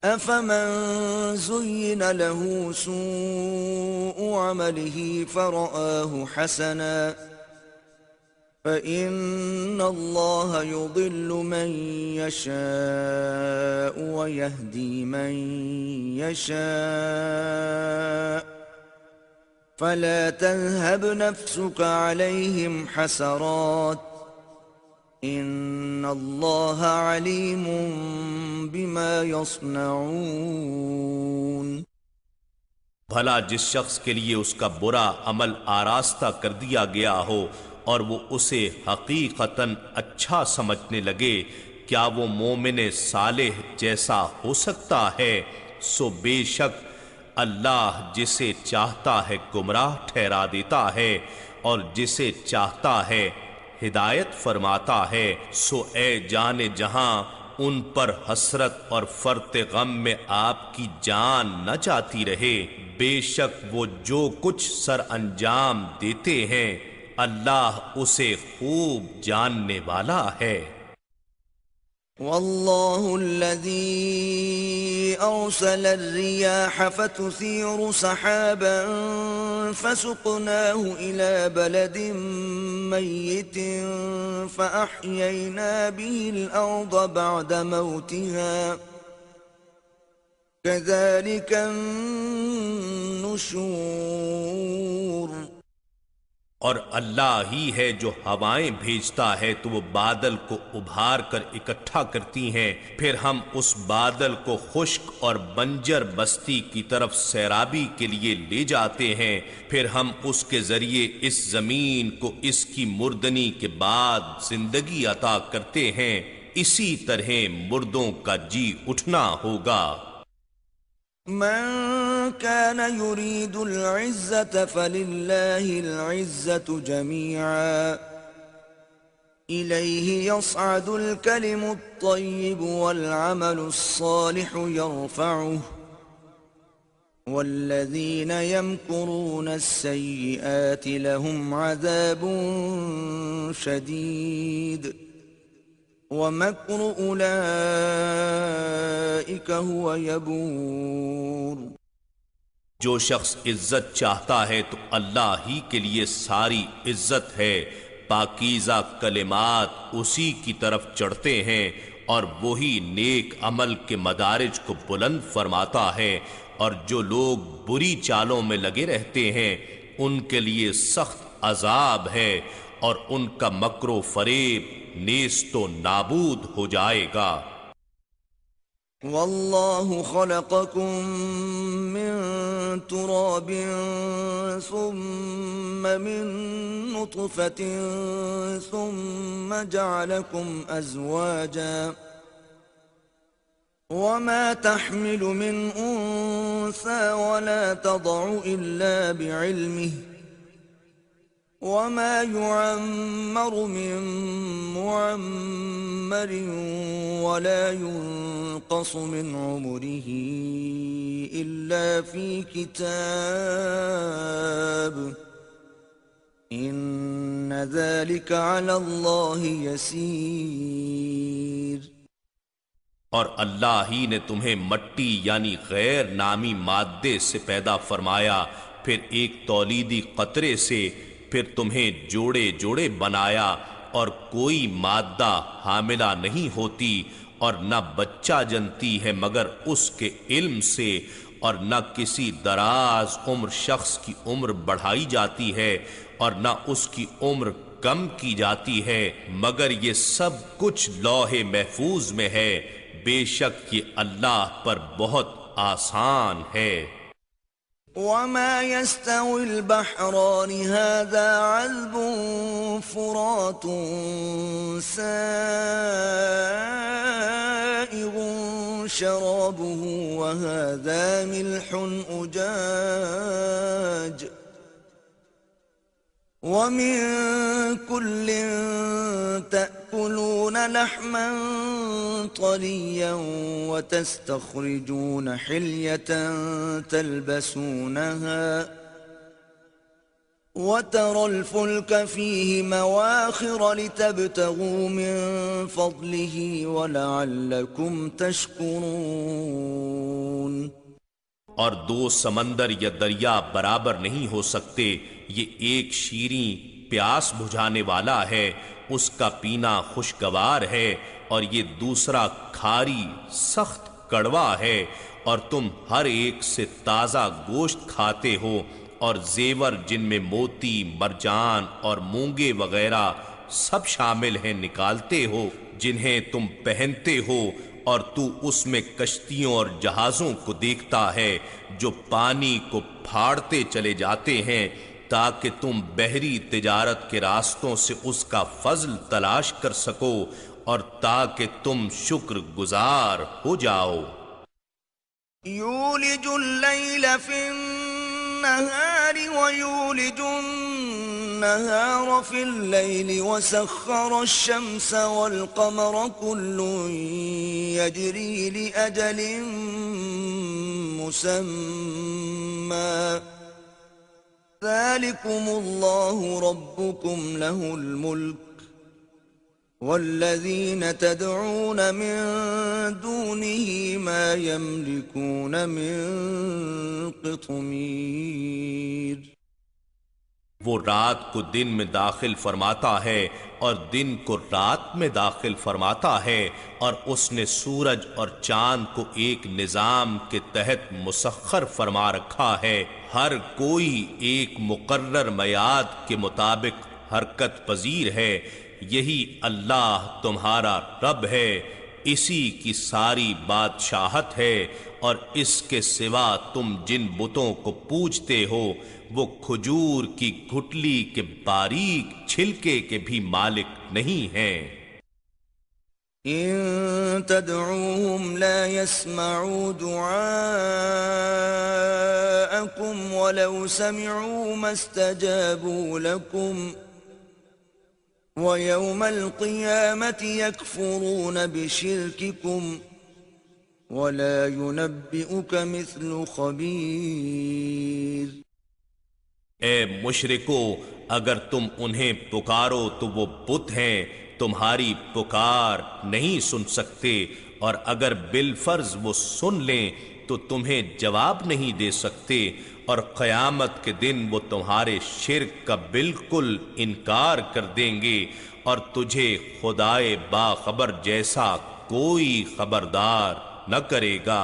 أفمن زين له سوء عمله فرآه حسنا فإن الله يضل من يشاء ويهدي من يشاء فلا تذهب نفسك عليهم حسرات ان اللہ علیم بما یصنعون۔ بھلا جس شخص کے لیے اس کا برا عمل آراستہ کر دیا گیا ہو اور وہ اسے حقیقتاً اچھا سمجھنے لگے، کیا وہ مومن صالح جیسا ہو سکتا ہے؟ سو بے شک اللہ جسے چاہتا ہے گمراہ ٹھہرا دیتا ہے اور جسے چاہتا ہے ہدایت فرماتا ہے۔ سو اے جان جہاں ان پر حسرت اور فرط غم میں آپ کی جان نہ جاتی رہے، بے شک وہ جو کچھ سر انجام دیتے ہیں اللہ اسے خوب جاننے والا ہے۔ واللہ الذی ارسل الرياح فتثير سحابا فسقناه الى بلد ميت فأحيينا به الارض بعد موتها كذلك النشور۔ اور اللہ ہی ہے جو ہوائیں بھیجتا ہے تو وہ بادل کو ابھار کر اکٹھا کرتی ہیں، پھر ہم اس بادل کو خشک اور بنجر بستی کی طرف سیرابی کے لیے لے جاتے ہیں، پھر ہم اس کے ذریعے اس زمین کو اس کی مردنی کے بعد زندگی عطا کرتے ہیں، اسی طرح مردوں کا جی اٹھنا ہوگا۔ من كان يريد العزة فلله العزة جميعا إليه يصعد الكلم الطيب والعمل الصالح يرفعه والذين يمكرون السيئات لهم عذاب شديد وَمَكْرُ أُولَئِكَ هُوَ يَبُورُ۔ جو شخص عزت چاہتا ہے تو اللہ ہی کے لیے ساری عزت ہے، پاکیزہ کلمات اسی کی طرف چڑھتے ہیں اور وہی نیک عمل کے مدارج کو بلند فرماتا ہے، اور جو لوگ بری چالوں میں لگے رہتے ہیں ان کے لیے سخت عذاب ہے، اور ان کا مکر و فریب نیست و نابود ہو جائے گا۔ واللہ خلقکم من تراب ثم من نطفة ثم جعلکم ازواجا وما تحمل من انثى ولا تضع الا بعلمه وما يعمر من معمر ولا ينقص من عمره إلا في كتاب إن ذلك على الله يسير۔ اور اللہ ہی نے تمہیں مٹی یعنی غیر نامی مادے سے پیدا فرمایا، پھر ایک تولیدی قطرے سے، پھر تمہیں جوڑے جوڑے بنایا، اور کوئی مادہ حاملہ نہیں ہوتی اور نہ بچہ جنتی ہے مگر اس کے علم سے، اور نہ کسی دراز عمر شخص کی عمر بڑھائی جاتی ہے اور نہ اس کی عمر کم کی جاتی ہے، مگر یہ سب کچھ لوح محفوظ میں ہے، بے شک یہ اللہ پر بہت آسان ہے۔ وما يستوي البحران هذا عذب فرات سائغ شرابه وهذا ملح أجاج ومن كل تأكلون لحما طريا وتستخرجون حلية تلبسونها وترى الفلك فيه مواخر لتبتغوا من فضله ولعلكم تشكرون۔ اور دو سمندر یا دریا برابر نہیں ہو سکتے۔ یہ ایک شیریں پیاس بجھانے والا ہے، اس کا پینا خوشگوار ہے، اور یہ دوسرا کھاری سخت کڑوا ہے، اور تم ہر ایک سے تازہ گوشت کھاتے ہو، اور زیور جن میں موتی، مرجان اور مونگے وغیرہ سب شامل ہیں نکالتے ہو، جنہیں تم پہنتے ہو، اور تو اس میں کشتیوں اور جہازوں کو دیکھتا ہے جو پانی کو پھاڑتے چلے جاتے ہیں تاکہ تم بحری تجارت کے راستوں سے اس کا فضل تلاش کر سکو اور تاکہ تم شکر گزار ہو جاؤ۔ يولج الليل في النهار ويولج النهار في الليل وسخر الشمس والقمر كل يجري لأجل مسمى ذلكم الله ربكم له الملك والذين تدعون من دونه ما يملكون من قطمير۔ وہ رات کو دن میں داخل فرماتا ہے اور دن کو رات میں داخل فرماتا ہے، اور اس نے سورج اور چاند کو ایک نظام کے تحت مسخر فرما رکھا ہے، ہر کوئی ایک مقرر میعاد کے مطابق حرکت پذیر ہے۔ یہی اللہ تمہارا رب ہے، اسی کی ساری بادشاہت ہے، اور اس کے سوا تم جن بتوں کو پوجتے ہو وہ کھجور کی گھٹلی کے باریک چھلکے کے بھی مالک نہیں ہیں۔ ان تدعوهم لا يسمعوا دعاءكم ولو سمعوا ما استجابوا لكم وَيَوْمَ الْقِيَامَةِ يَكْفُرُونَ بِشِرْكِكُمْ وَلَا يُنَبِّئُكَ مِثْلُ خَبِيرٍ۔ اے مشرکو، اگر تم انہیں پکارو تو وہ بت ہیں، تمہاری پکار نہیں سن سکتے، اور اگر بالفرض وہ سن لیں تو تمہیں جواب نہیں دے سکتے، اور قیامت کے دن وہ تمہارے شرک کا بالکل انکار کر دیں گے، اور تجھے خدائے باخبر جیسا کوئی خبردار نہ کرے گا۔